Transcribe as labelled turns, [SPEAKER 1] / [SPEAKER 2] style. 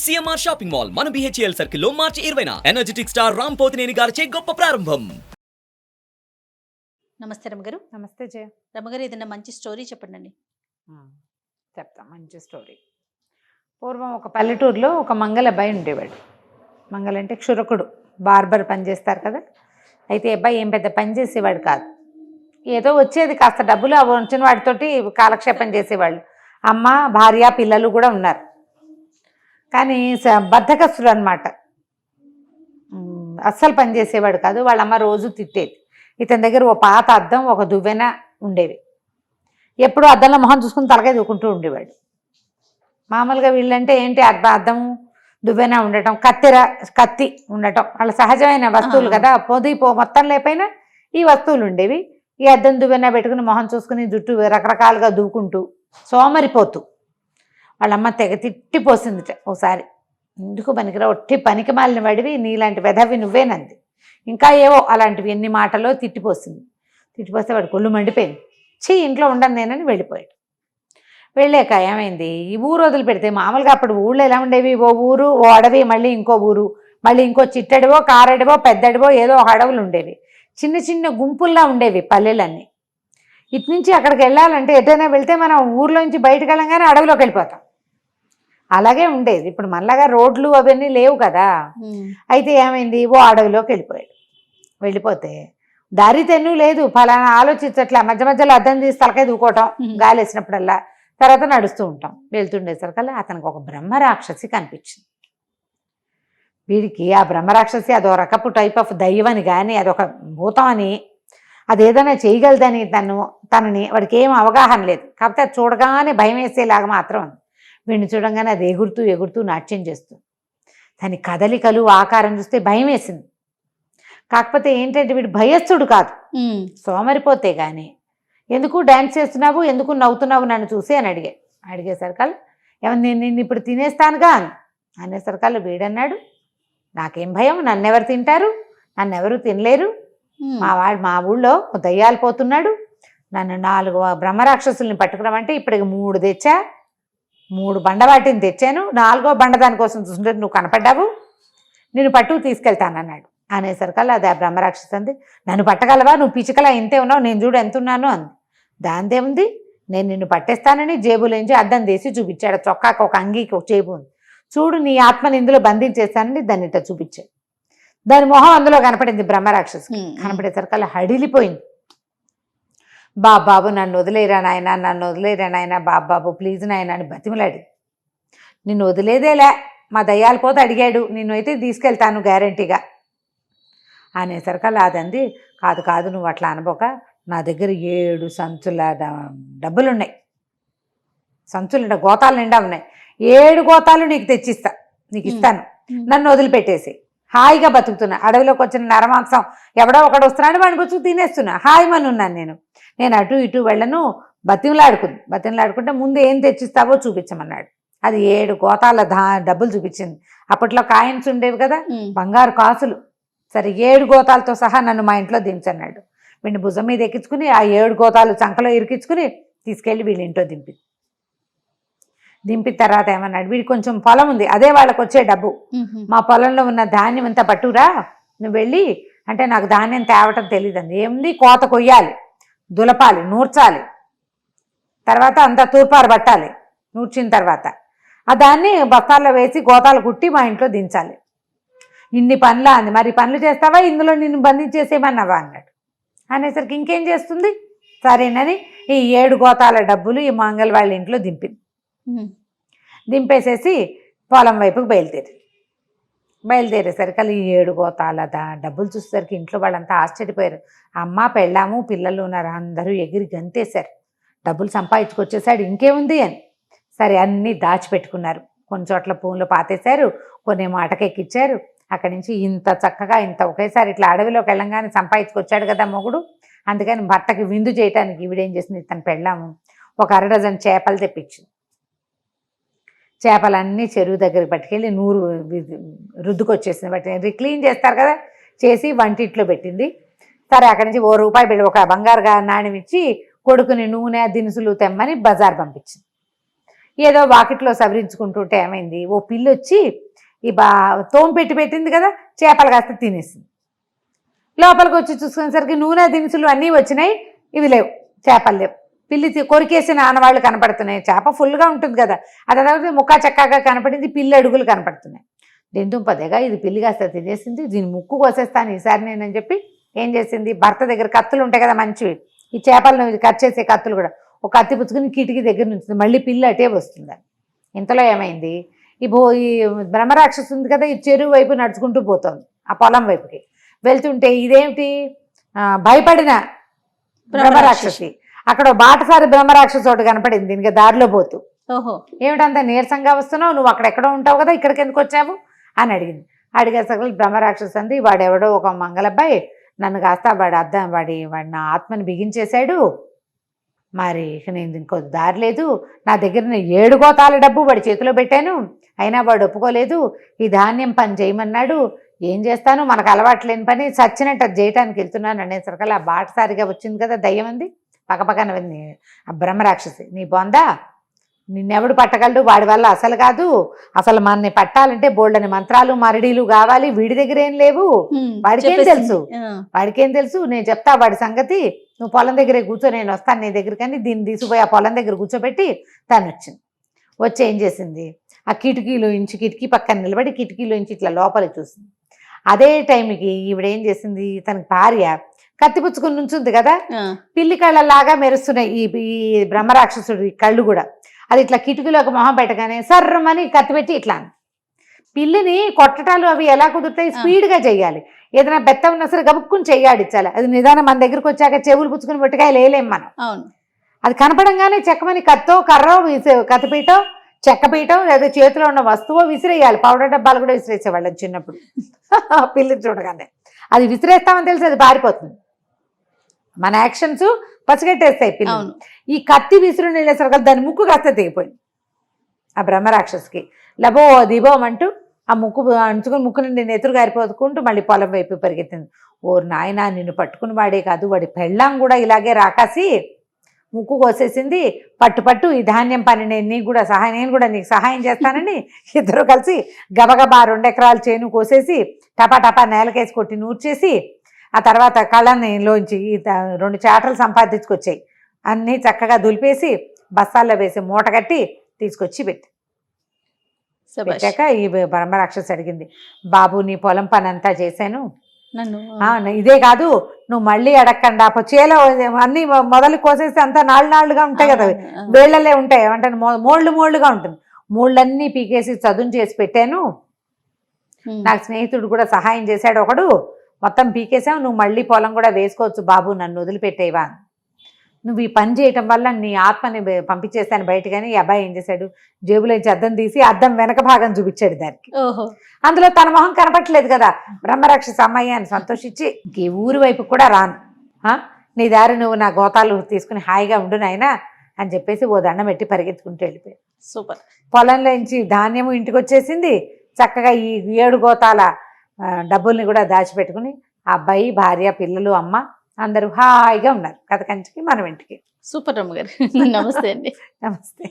[SPEAKER 1] CMR shopping mall మన BHEL circle లో మార్చి 20న energetic star Ram Pothineni గారిచే గొప్ప ప్రారంభం.
[SPEAKER 2] నమస్తే రమగారు.
[SPEAKER 3] నమస్తే జయ.
[SPEAKER 2] రమగారు, ఏదైనా మంచి స్టోరీ చెప్పండి.
[SPEAKER 3] చెప్తా మంచి స్టోరీ. పూర్వం ఒక పల్లెటూరులో ఒక మంగళ అబ్బాయి ఉండేవాడు. మంగళ అంటే క్షురకుడు, బార్బర్ పని చేస్తారు కదా. అయితే అబ్బాయి ఏం పెద్ద పని చేసేవాడు కాదు. ఏదో వచ్చేది కాస్త డబ్బులు, అవి వచ్చిన వాటితోటి కాలక్షేపం చేసేవాళ్ళు. అమ్మ, భార్య, పిల్లలు కూడా ఉన్నారు. కానీ బద్ధకస్తుడు అనమాట. అస్సలు పని చేసేవాడు కాదు. వాళ్ళమ్మ రోజు తిట్టేది. ఇతని దగ్గర ఓ పాత అద్దం, ఒక దువ్వెన ఉండేవి. ఎప్పుడు అద్దంలో మొహం చూసుకుని తలకాయ దూకుంటూ ఉండేవాడు. మామూలుగా వీళ్ళంటే ఏంటి, అద్దం, దువ్వెన ఉండటం, కత్తి ఉండటం వాళ్ళ సహజమైన వస్తువులు కదా. మొత్తం లేకపోయినా ఈ వస్తువులు ఉండేవి. ఈ అద్దం దువ్వెన పెట్టుకుని మొహం చూసుకుని జుట్టు రకరకాలుగా దూకుంటూ సోమరిపోతూ వాళ్ళమ్మ తెగ తిట్టిపోసిందిట ఒకసారి. ఎందుకు పనికిరా, ఒట్టి పనికి మాలిన వాడివి, నీలాంటి వెధవి నువ్వేనంది. ఇంకా ఏవో అలాంటివి ఎన్ని మాటలో తిట్టిపోసింది. తిట్టిపోస్తే వాడు కొళ్ళు మండిపోయింది. ఇంట్లో ఉండను నేనని వెళ్ళిపోయాడు. వెళ్ళాక ఏమైంది, ఈ ఊరు వదిలిపెడితే మామూలుగా అప్పుడు ఊళ్ళో ఎలా ఉండేవి, ఓ ఊరు, ఓ అడవి, మళ్ళీ ఇంకో ఊరు, మళ్ళీ ఇంకో చిట్టడివో, కారడివో, పెద్దడివో ఏదో ఒక అడవులు ఉండేవి. చిన్న చిన్న గుంపుల్లా ఉండేవి పల్లెలన్నీ. ఇటు నుంచి అక్కడికి వెళ్ళాలంటే ఎటైనా వెళ్తే మనం ఊర్లోంచి బయటకు వెళ్ళంగానే అడవిలోకి వెళ్ళిపోతాం. అలాగే ఉండేది. ఇప్పుడు మళ్ళాగా రోడ్లు అవన్నీ లేవు కదా. అయితే ఏమైంది, ఓ అడవిలోకి వెళ్ళిపోతే దారి తెన్ను లేదు, ఫలానా ఆలోచించట్లా. మధ్య మధ్యలో అద్దం తీసి తలకాయ దూకోవటం, గాలి వేసినప్పుడల్లా. తర్వాత నడుస్తూ ఉంటాం. వెళ్తుండేసరికల్లా అతనికి ఒక బ్రహ్మరాక్షసి కనిపించింది. వీడికి ఆ బ్రహ్మరాక్షసి అదో రకపు టైప్ ఆఫ్ దైవని కానీ, అదొక భూతం అని, అదేదైనా చేయగలదని తనని వాడికి ఏం అవగాహన లేదు. కాకపోతే అది చూడగానే భయం వేసేలాగా మాత్రం ఉంది. వీడిని చూడంగానే అది ఎగురుతూ ఎగురుతూ నాట్యం చేస్తుంది. దాని కదలికలు, ఆకారం చూస్తే భయం వేసింది. కాకపోతే ఏంటంటే వీడు భయస్థుడు కాదు, సోమరిపోతే కానీ. ఎందుకు డ్యాన్స్ చేస్తున్నావు, ఎందుకు నవ్వుతున్నావు నన్ను చూసి అని అడిగేసరికల్లా ఏమన్నా నేను నిన్ను ఇప్పుడు తినేస్తానుగా అనేసరికల్లా వీడన్నాడు, నాకేం భయం, నన్నెవరు తింటారు, నన్నెవరు తినలేరు. మా ఊళ్ళో దయ్యాలు పోతున్నాడు, నన్ను 4 బ్రహ్మరాక్షసుల్ని పట్టుకున్నామంటే ఇప్పటికి 3 తెచ్చా, 3 బండవాటిని తెచ్చాను, 4వ బండ దానికోసం చూస్తుంటే నువ్వు కనపడ్డావు, నేను పట్టుకు తీసుకెళ్తానన్నాడు. అనేసరికల్లా అది ఆ బ్రహ్మరాక్షసి అంది, నన్ను పట్టగలవా, నువ్వు పిచ్చికలా ఇంతే ఉన్నావు, నేను చూడు ఎంత ఉన్నాను అంది. దాందే ఉంది, నేను నిన్ను పట్టేస్తానని జేబులోంచి అద్దం తీసి చూపించాడు. చొక్కాకు ఒక అంగీకి ఒక జేబు ఉంది, చూడు నీ ఆత్మని ఇందులో బంధించేస్తానని దాన్ని ఇట్లా చూపించాడు. దాని మొహం అందులో కనపడింది బ్రహ్మరాక్షసి. కనపడేసరికల్లా హడిలిపోయింది. బాబు నన్ను వదిలేరా నాయన, నన్ను వదిలేరా నాయన, బాబు ప్లీజ్ నాయన అని బతిమలాడి. నిన్ను వదిలేదేలే, మా దయ్యాలు పోతే అడిగాడు, నిన్ను అయితే తీసుకెళ్తాను గ్యారంటీగా అనేసరికల్లా అదంది, కాదు నువ్వు అట్లా అనబోక, నా దగ్గర 7 సంచుల డబ్బులున్నాయి, సంచులు గోతాలు నిండా ఉన్నాయి, 7 గోతాలు నీకు తెచ్చిస్తా, నీకు ఇస్తాను, నన్ను వదిలిపెట్టేసి హాయిగా బతుకుతున్నా. అడవిలోకి వచ్చిన నరమాంసం ఎవడో ఒకడు వస్తున్నాడు, వాడిని బతుకు తినేస్తున్నా, హాయిమని ఉన్నాను. నేను అటు ఇటు వెళ్ళను, బతిమలాడుకుంటే ముందు ఏం తెచ్చిస్తావో చూపించమన్నాడు. అది 7 గోతాల డబ్బులు చూపించింది. అప్పట్లో కాయిన్స్ ఉండేవి కదా, బంగారు కాసులు. సరే 7 గోతాలతో సహా నన్ను మా ఇంట్లో దించన్నాడు. వీడిని భుజం మీద ఎక్కించుకుని ఆ 7 గోతాలు చంకలో ఇరికించుకుని తీసుకెళ్ళి వీళ్ళ ఇంట్లో దింపిన తర్వాత ఏమన్నాడు, వీడికి కొంచెం పొలం ఉంది, అదే వాళ్ళకి వచ్చే డబ్బు, మా పొలంలో ఉన్న ధాన్యం అంతా పట్టురా, నువ్వు వెళ్ళి అంటే నాకు ధాన్యం తేవటం తెలియదండి. ఏముంది, కోత కొయ్యాలి, దులపాలి, నూర్చాలి, తర్వాత అంతా తూర్పారు పట్టాలి, నూర్చిన తర్వాత ఆ దాన్ని బస్తాల్లో వేసి గోతాలు కుట్టి మా ఇంట్లో దించాలి. ఇన్ని పనులా అంది. మరి పనులు చేస్తావా, ఇందులో నిన్ను బంధించేసేమన్నావా అన్నాడు. అనేసరికి ఇంకేం చేస్తుంది, సరేనని ఈ 7 గోతాల డబ్బులు ఈ మంగళ వాళ్ళ ఇంట్లో దింపేసేసి పొలం వైపుకి బయలుదేరేసరికి ఈ 7 గోతాల డబ్బులు చూసేసరికి ఇంట్లో వాళ్ళంతా ఆశ్చర్యపోయారు. అమ్మ, పెళ్ళాము, పిల్లలు ఉన్నారు, అందరూ ఎగిరి గంతేశారు. డబ్బులు సంపాదించుకొచ్చేసాడు, ఇంకేముంది అని. సరే అన్నీ దాచిపెట్టుకున్నారు. కొన్ని చోట్ల పూలు పాతేశారు, కొన్ని మాటకెక్కిచ్చారు. అక్కడి నుంచి ఇంత చక్కగా ఒకేసారి ఇట్లా అడవిలోకి వెళ్ళంగానే సంపాదించుకొచ్చాడు కదా మొగుడు. అందుకని భర్తకి విందు చేయటానికి ఈవిడేం చేసింది, తను పెళ్ళాము ఒక 1/2 డజన్ చేపలు తెప్పించింది. చేపలన్నీ చెరువు దగ్గరికి పట్టుకెళ్ళి నూరు రుద్దుకొచ్చేసింది. బట్టి క్లీన్ చేస్తారు కదా, చేసి వంటింట్లో పెట్టింది. సరే అక్కడి నుంచి ₹1 పెట్టి ఒక బంగారు నాణ్యం ఇచ్చి కొడుకుని నూనె దినుసులు తెమ్మని బజార్ పంపించింది. ఏదో వాకిట్లో సవరించుకుంటుంటే ఏమైంది, ఓ పిల్లి వచ్చి ఈ తోమ పెట్టింది కదా, చేపలు కాస్త తినేసింది. లోపలికి వచ్చి చూసుకునేసరికి నూనె దినుసులు అన్నీ వచ్చినాయి, ఇవి లేవు, చేపలు లేవు. పిల్లి కొరికేసిన ఆనవాళ్ళు కనపడుతున్నాయి. చేప ఫుల్గా ఉంటుంది కదా, అది ముక్కా చక్కగా కనపడింది, పిల్లి అడుగులు కనపడుతున్నాయి. దెందుంపదేగా ఇది పిల్లి కాస్త తినేసింది, దీని ముక్కు కోసేస్తాను ఈసారి నేనని చెప్పి ఏం చేసింది, భర్త దగ్గర కత్తులు ఉంటాయి కదా మంచివి, ఈ చేపలను కట్ చేసే కత్తులు కూడా, ఒక కత్తి పుచ్చుకుని కిటికీ దగ్గర నుంచి మళ్ళీ పిల్లి అటే వస్తుంది. ఇంతలో ఏమైంది, ఈ బ్రహ్మరాక్షసు ఉంది కదా, ఈ చెరువు వైపు నడుచుకుంటూ పోతుంది, ఆ పొలం వైపుకి వెళ్తుంటే ఇదేమిటి, భయపడిన బ్రహ్మరాక్షసి, అక్కడ బాటసారి బ్రహ్మరాక్షసు ఒకటి కనపడింది దీనికి దారిలో పోతూ.
[SPEAKER 2] ఓహో,
[SPEAKER 3] ఏమిటంత నీరసంగా వస్తున్నావు, నువ్వు అక్కడెక్కడో ఉంటావు కదా, ఇక్కడికి ఎందుకు వచ్చావు అని అడిగింది. అడిగేసరికి బ్రహ్మరాక్షసు అంది, వాడెవడో ఒక మంగళబ్బాయి నన్ను కాస్త వాడి నా ఆత్మని బిగించేశాడు, మరి ఇక నేను ఇంకో దారి లేదు, నా దగ్గర నేను 7 గోతాల డబ్బు వాడి చేతిలో పెట్టాను, అయినా వాడు ఒప్పుకోలేదు, ఈ ధాన్యం పని చేయమన్నాడు, ఏం చేస్తాను, మనకు అలవాటు లేని పని, చచ్చినట్టు అది చేయటానికి వెళ్తున్నాను అనేసరికల్ ఆ బాటసారిగా వచ్చింది కదా దయ్యం అంది, పక్కపక్కన ఆ బ్రహ్మరాక్షసి, నీ బొందా, నిన్నెవడు పట్టగలడు, వాడి వల్ల అసలు కాదు, అసలు మనని పట్టాలంటే బోల్డని మంత్రాలు మరడీలు కావాలి, వీడి దగ్గర ఏం లేవు, వాడికేం తెలుసు, నేను చెప్తా వాడి సంగతి, నువ్వు పొలం దగ్గరే కూర్చో, నేను వస్తాను నీ దగ్గర, కానీ దీన్ని తీసుకుపోయి ఆ పొలం దగ్గర కూర్చోబెట్టి తను వచ్చింది. వచ్చి ఏం చేసింది, ఆ కిటికీ పక్కన నిలబడి కిటికీలోంచి ఇట్లా లోపలికి చూసింది. అదే టైంకి ఈవిడేం చేసింది, తనకి భార్య కత్తి పుచ్చుకుని నుంచుంది కదా, పిల్లి కళ్ళలాగా మెరుస్తున్నాయి ఈ బ్రహ్మరాక్షసుడి కళ్ళు కూడా, అది ఇట్లా కిటికీలోకి మొహం పెట్టగానే సర్రమని కత్తి పెట్టి ఇట్లా పిల్లిని కొట్టటాలు అవి ఎలా కుదురుతాయి, స్పీడ్గా చెయ్యాలి, ఏదైనా బెత్త ఉన్నా సరే గబుక్కుని చెయ్యాడిచ్చాలి, అది నిదానం మన దగ్గరకు వచ్చాక చెవులు పుచ్చుకుని పొట్టికాయలు వేయలేం మనం. అది కనపడంగానే చెక్కమని కత్తో కర్రో కత్తిపీటో చెక్కపీటో లేదా చేతిలో ఉన్న వస్తువో విసిరేయాలి. పౌడర్ డబ్బాలు కూడా విసిరేసేవాళ్ళం చిన్నప్పుడు పిల్లిని చూడగానే, అది విసిరేస్తామని తెలిసి అది పారిపోతుంది, మన యాక్షన్స్ పసిగట్టేస్తాయి పిల్లలు. ఈ కత్తి విసురు వెళ్ళేసరికి దాని ముక్కు కాస్త తెగిపోయింది ఆ బ్రహ్మరాక్షసుకి, లబో దిబోమంటూ ఆ ముక్కు అంచుకుని ముక్కు నుండి నెతురు గారిపోతుకుంటూ మళ్ళీ పొలం వైపు పరిగెత్తింది. ఓ నాయన, నిన్ను పట్టుకుని వాడే కాదు, వాడి పెళ్ళాం కూడా ఇలాగే రాకాసి ముక్కు కోసేసింది, పట్టు ఈ ధాన్యం పని నేను కూడా నీకు సహాయం చేస్తానని ఇద్దరు కలిసి గబగబా 2 ఎకరాల చేను కోసేసి టపా నేలకేసి కొట్టి నూర్చేసి, ఆ తర్వాత కళ్ళనిలోంచి 2 చాటలు సంపాదించుకొచ్చాయి, అన్నీ చక్కగా దులిపేసి బస్తాల్లో వేసి మూట కట్టి తీసుకొచ్చి పెట్టాక ఈ బ్రహ్మరాక్షసి అడిగింది, బాబు నీ పొలం పని అంతా చేశాను, ఇదే కాదు నువ్వు మళ్ళీ అడగకుండా చేలో అన్ని మొదలు కోసేస్తే అంతా నాళ్ళుగా ఉంటాయి కదా, వేళ్లలే ఉంటాయి, అంటే మోళ్ళుగా ఉంటుంది, మోళ్ళన్నీ పీకేసి చదును చేసి పెట్టాను, నాకు స్నేహితుడు కూడా సహాయం చేశాడు ఒకడు, మొత్తం పీకేసావు, నువ్వు మళ్ళీ పొలం కూడా వేసుకోవచ్చు బాబు, నన్ను వదిలిపెట్టేవా, నువ్వు ఈ పని చేయటం వల్ల నీ ఆత్మని పంపించేస్తాను బయటగానే. ఈ అబ్బాయి ఏం చేశాడు, జేబులోంచి అద్దం తీసి అద్దం వెనక భాగం చూపించాడు దానికి, అందులో తన మొహం కనపట్లేదు కదా, బ్రహ్మరాక్షసి అమ్మాయి అని సంతోషించి, ఈ ఊరి వైపు కూడా రాను, నీ దారి నువ్వు నా గోతాలు తీసుకుని హాయిగా ఉండు నాయనా అని చెప్పేసి ఓ దండం పెట్టి పరిగెత్తుకుంటూ వెళ్ళిపోయాడు.
[SPEAKER 2] సూపర్.
[SPEAKER 3] పొలంలోంచి ధాన్యము ఇంటికి వచ్చేసింది, చక్కగా ఈ 7 గోతాల డబ్బుల్ని కూడా దాచిపెట్టుకుని ఆ అబ్బాయి, భార్య, పిల్లలు, అమ్మ అందరూ హాయిగా ఉన్నారు. కథ కంచికి మనం ఇంటికి.
[SPEAKER 2] సూపర్ రమ్మ గారు, నమస్తే అండి.
[SPEAKER 3] నమస్తే.